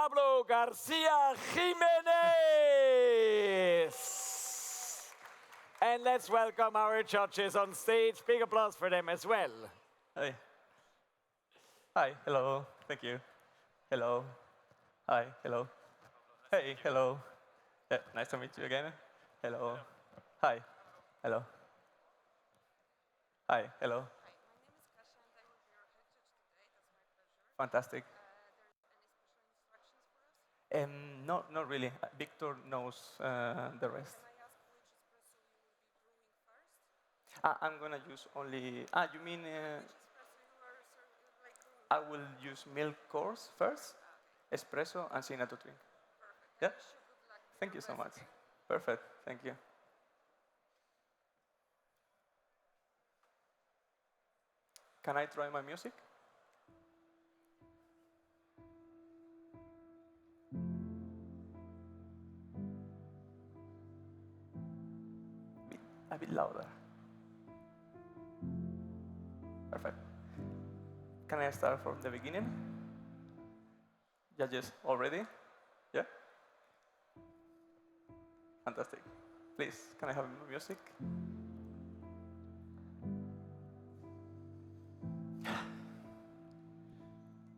Pablo Garcia Jimenez. And let's welcome our judges on stage. Big applause for them as well. Hi. Hi, hello, thank you. Hello. Hi, hello. Hey, hello. Yeah, nice to meet you again. Hello. Hi. Hello. Hi, hello. Hi, my name is Kasia and I will be your head judge today. That's my pleasure. Fantastic. There's any special instructions for us? Not really. Victor knows the rest. Can I ask which espresso you will be brewing first? I'm gonna use only. You mean Which espresso you are brewing? I will use milk course first, Okay, espresso, and signature drink. perfect. Yeah. I wish you good luck with Thank your you so much. recipe. Perfect. Thank you. Can I try my music? A bit louder. Perfect. Can I start from the beginning? Judges already? Yeah? Fantastic. Please, can I have music?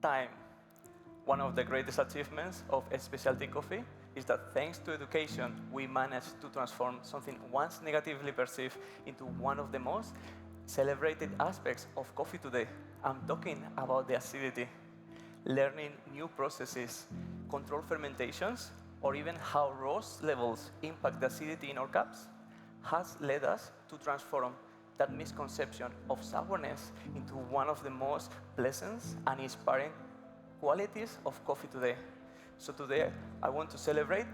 Time. One of the greatest achievements of a specialty coffee is that thanks to education, we managed to transform something once negatively perceived into one of the most celebrated aspects of coffee today. I'm talking about the acidity. Learning new processes, control fermentations, or even how roast levels impact the acidity in our cups has led us to transform that misconception of sourness into one of the most pleasant and inspiring qualities of coffee today. So today, I want to celebrate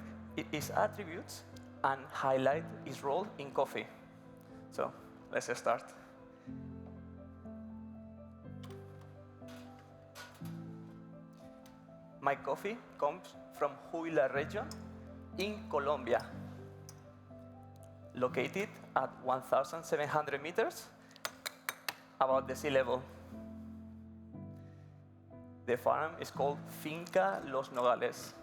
its attributes and highlight its role in coffee. So let's start. My coffee comes from Huila region in Colombia, located at 1,700 meters above the sea level. The farm is called Finca Los Nogales.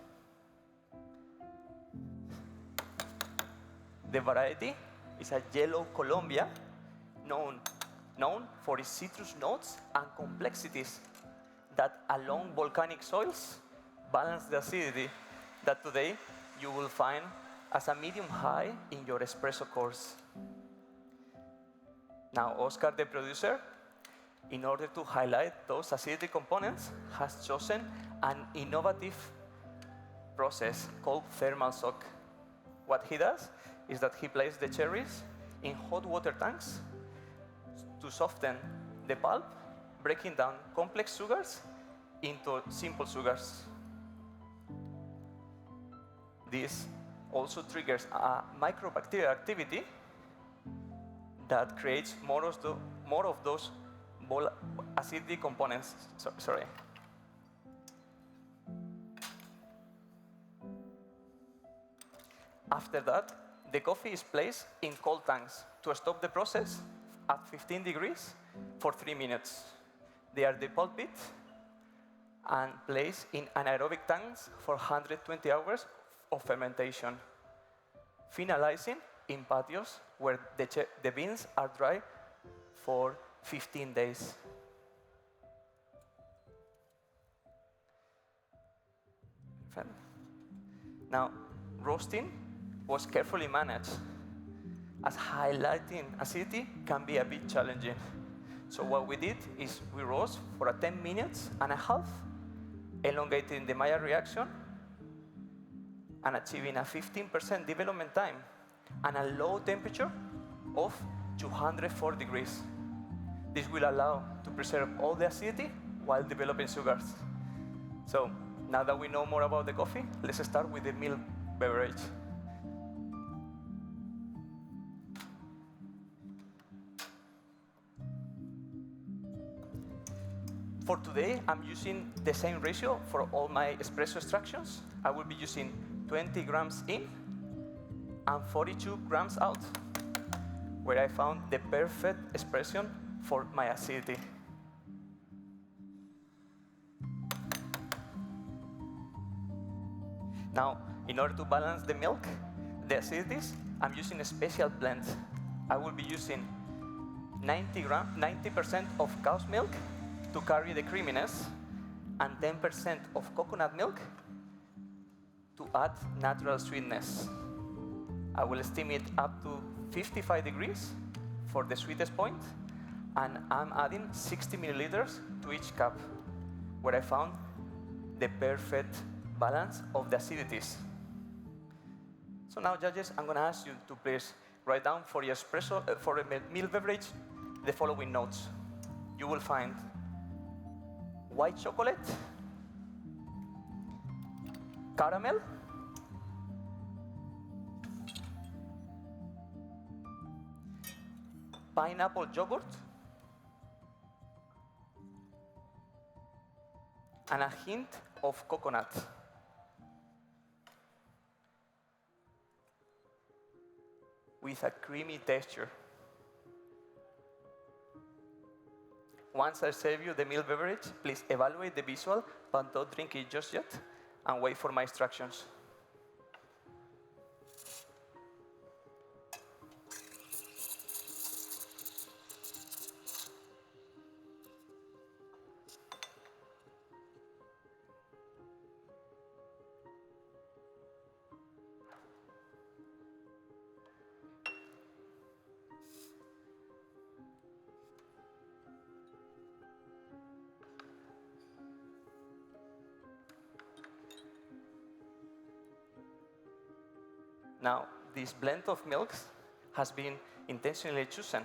The variety is a yellow Colombia known for its citrus notes and complexities that along volcanic soils balance the acidity that today you will find as a medium high in your espresso course. Now, Oscar, the producer, in order to highlight those acidity components, has chosen an innovative process called thermal soak. What he does is that he places the cherries in hot water tanks to soften the pulp, breaking down complex sugars into simple sugars. This also triggers a microbacterial activity that creates more of those acidity components. Sorry. After that, the coffee is placed in cold tanks to stop the process at 15 degrees for 3 minutes. They are depulped and placed in anaerobic tanks for 120 hours of fermentation, finalizing in patios where the beans are dry for 15 days. Now, roasting was carefully managed, as highlighting acidity can be a bit challenging. So what we did is we roast for 10 minutes and a half, elongating the Maillard reaction and achieving a 15% development time and a low temperature of 204 degrees. This will allow to preserve all the acidity while developing sugars. So now that we know more about the coffee, let's start with the milk beverage. For today, I'm using the same ratio for all my espresso extractions. I will be using 20 grams in and 42 grams out, where I found the perfect expression for my acidity. Now, in order to balance the milk, the acidities, I'm using a special blend. I will be using 90% of cow's milk to carry the creaminess, and 10% of coconut milk to add natural sweetness. I will steam it up to 55 degrees for the sweetest point, and I'm adding 60 milliliters to each cup, where I found the perfect balance of the acidities. So now, judges, I'm going to ask you to please write down for your espresso, for a milk beverage, the following notes. You will find white chocolate, caramel, pineapple yogurt, and a hint of coconut. With a creamy texture. Once I serve you the milk beverage, please evaluate the visual, but don't drink it just yet, and wait for my instructions. Now, this blend of milks has been intentionally chosen,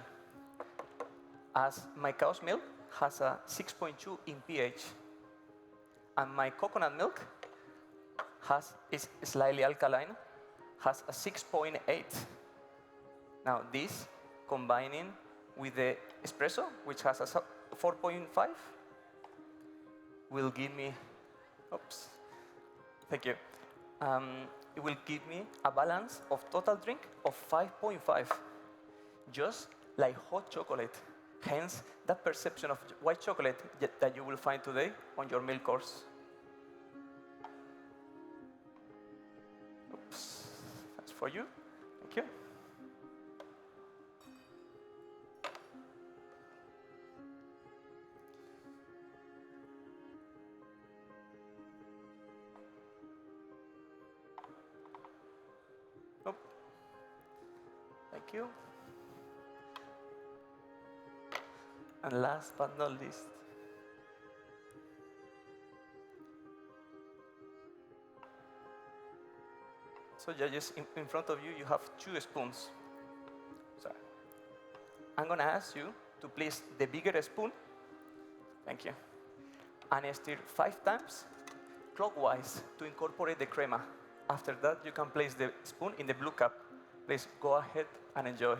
as my cow's milk has a 6.2 in pH, and my coconut milk is slightly alkaline, has a 6.8. Now, this combining with the espresso, which has a 4.5, will give me, oops, thank you. It will give me a balance of total drink of 5.5, just like hot chocolate. Hence, that perception of white chocolate that you will find today on your milk course. Oops, that's for you. Thank you. Oh. Thank you. And last but not least, so judges, in front of you, you have 2 spoons. Sorry. I'm going to ask you to place the bigger spoon, thank you, and stir 5 times clockwise to incorporate the crema. After that, you can place the spoon in the blue cup. Please go ahead and enjoy.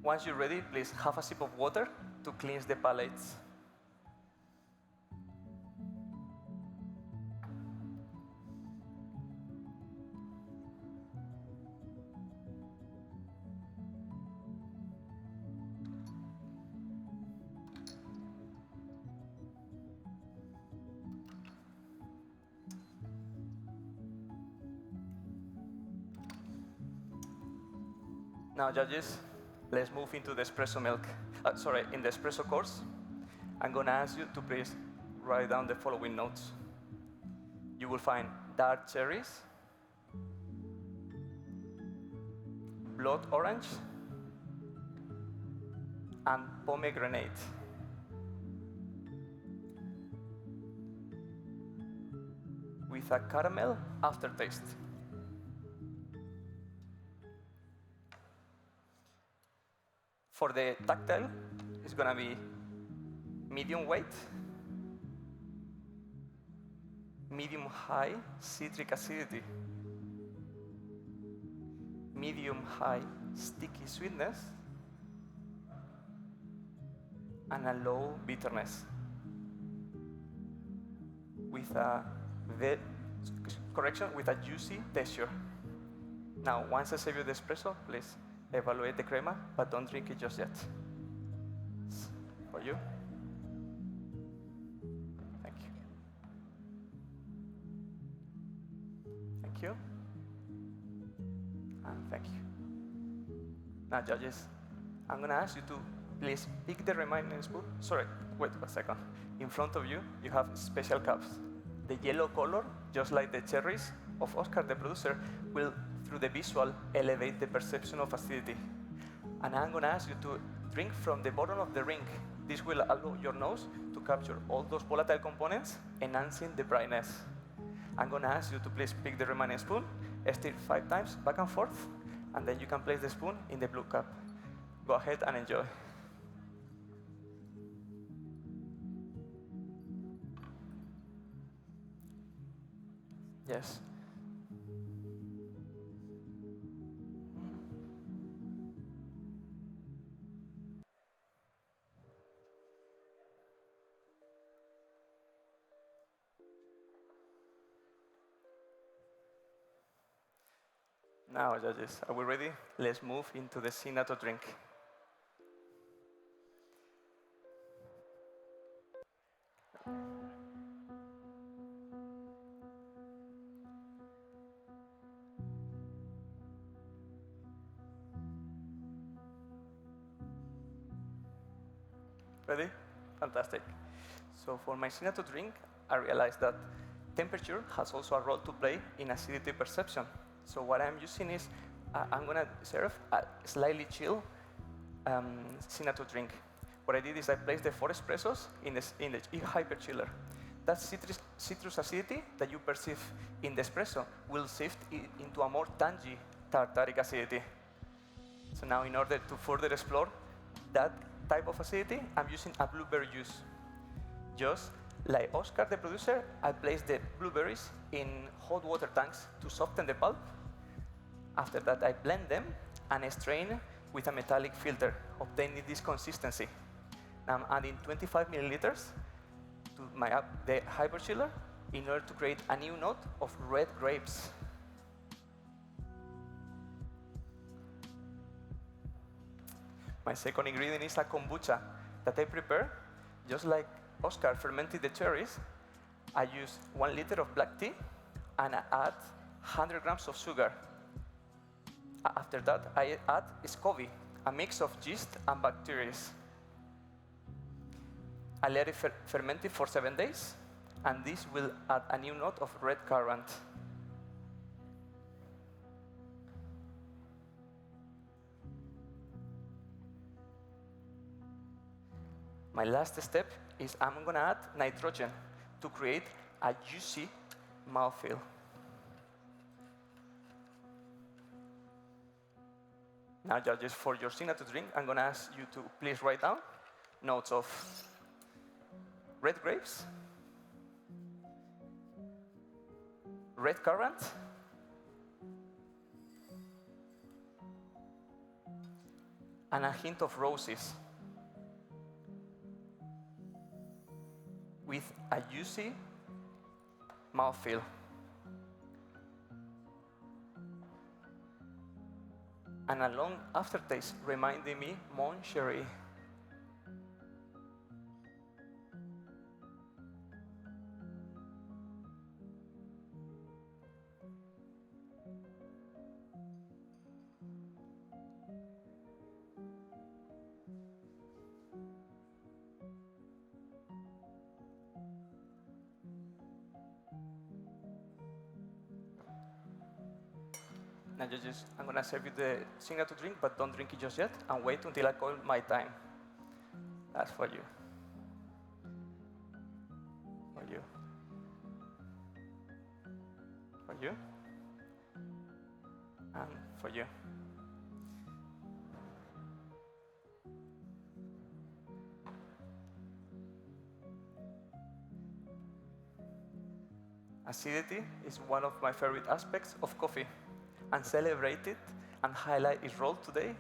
Once you're ready, please have a sip of water to cleanse the palates. Now, judges, let's move into the espresso milk. In the espresso course. I'm going to ask you to please write down the following notes. You will find dark cherries, blood orange, and pomegranate. With a caramel aftertaste. For the tactile, it's gonna be medium weight, medium high citric acidity, medium high sticky sweetness, and a low bitterness. With a with a juicy texture. Now, once I serve you the espresso, please evaluate the crema, but don't drink it just yet. For you. Thank you. Thank you. And thank you. Now, judges, I'm going to ask you to please pick the remaining spoon. Sorry, wait a second. In front of you, you have special cups. The yellow color, just like the cherries of Oscar, the producer, will, through the visual, elevate the perception of acidity. And I'm going to ask you to drink from the bottom of the ring. This will allow your nose to capture all those volatile components, enhancing the brightness. I'm going to ask you to please pick the remaining spoon, stir 5 times back and forth, and then you can place the spoon in the blue cup. Go ahead and enjoy. Yes. Now, judges, are we ready? Let's move into the signature drink. Ready? Fantastic. So for my signature drink, I realized that temperature has also a role to play in acidity perception. So what I'm using is, I'm going to serve a slightly chill signature drink. What I did is I placed the 4 espressos in the hyper chiller. That citrus acidity that you perceive in the espresso will shift into a more tangy tartaric acidity. So now, in order to further explore that type of acidity, I'm using a blueberry juice. Just like Oscar, the producer, I placed the blueberries in hot water tanks to soften the pulp. After that, I blend them and strain with a metallic filter, obtaining this consistency. Now I'm adding 25 milliliters to the hyper chiller in order to create a new note of red grapes. My second ingredient is a kombucha that I prepare. Just like Oscar fermented the cherries, I use 1 liter of black tea and I add 100 grams of sugar. After that, I add SCOBY, a mix of yeast and bacteria. I let it ferment for 7 days, and this will add a new note of red currant. My last step is I'm going to add nitrogen to create a juicy mouthfeel. Now, judges, for your signature drink, I'm going to ask you to please write down notes of red grapes, red currant, and a hint of roses, with a juicy mouthfeel. And a long aftertaste reminding me Mon Chéri. Now, judges, I'm going to serve you the signature drink, but don't drink it just yet, and wait until I call my time. That's for you. For you. For you. And for you. Acidity is one of my favorite aspects of coffee, and celebrate it and highlight its role today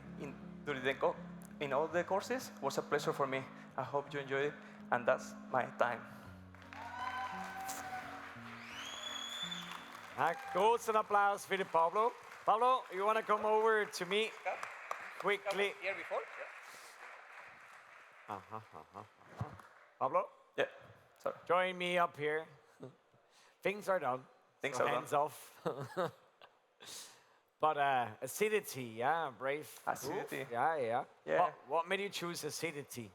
in all the courses was a pleasure for me. I hope you enjoy it, and that's my time. Großen Applaus für den Pablo. Pablo, you want to come over to me quickly? Here before? Pablo, Yeah. Sorry. join me up here. Things are done. Things so are done. hands off. But acidity, yeah, brave. Acidity. Oof, yeah. Yeah. What made you choose acidity?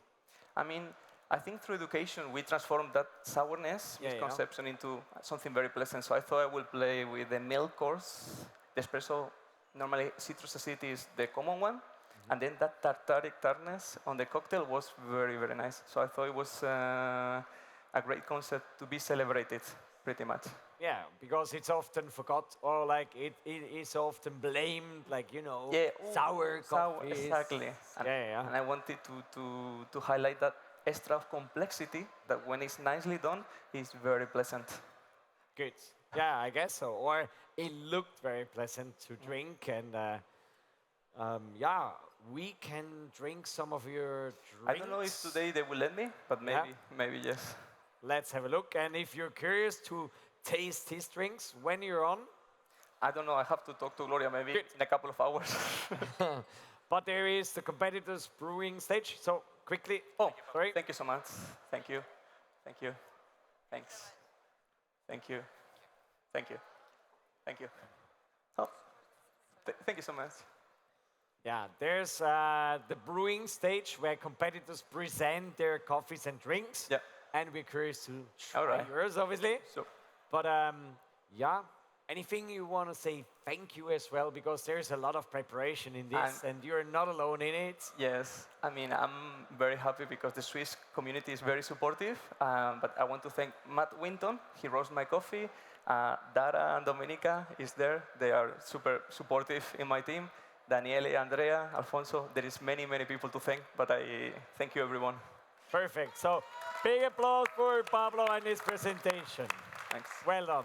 I mean, I think through education we transformed that sourness Yeah, yeah. misconception into something very pleasant. So I thought I would play with the milk course. The espresso, normally citrus acidity is the common one. And then that tartaric tartness on the cocktail was very, very nice. So I thought it was a great concept to be celebrated, pretty much. Yeah, because it's often forgot, or like it is often blamed, like, you know, Yeah, sour coffee. exactly. And, Yeah. and I wanted to highlight that extra complexity that when it's nicely done is very pleasant. Good. Yeah, I guess so. Or it looked very pleasant to drink, and yeah, we can drink some of your drinks. I don't know if today they will let me, but maybe yes. Let's have a look. And if you're curious to taste his drinks when you're on, I don't know. I have to talk to Gloria maybe Good. in a couple of hours. but there is the competitors brewing stage. So quickly. Oh, sorry. thank you so much. Thank you. Thank you. Thanks. Thank you. Thank you. Thank you. Oh, thank you so much. Yeah, there's the brewing stage where competitors present their coffees and drinks. Yeah. And we're curious to try All right. yours, obviously. So, But yeah, anything you want to say thank you as well, because there's a lot of preparation in this, and you're not alone in it. yes, I mean, I'm very happy because the Swiss community is very supportive. But I want to thank Matt Winton. He roasts my coffee. Dara and Dominica is there. They are super supportive in my team. Daniele, Andrea, Alfonso. There is many, many people to thank, but I thank you, everyone. Perfect. So big applause for Pablo and his presentation. Thanks. Well done.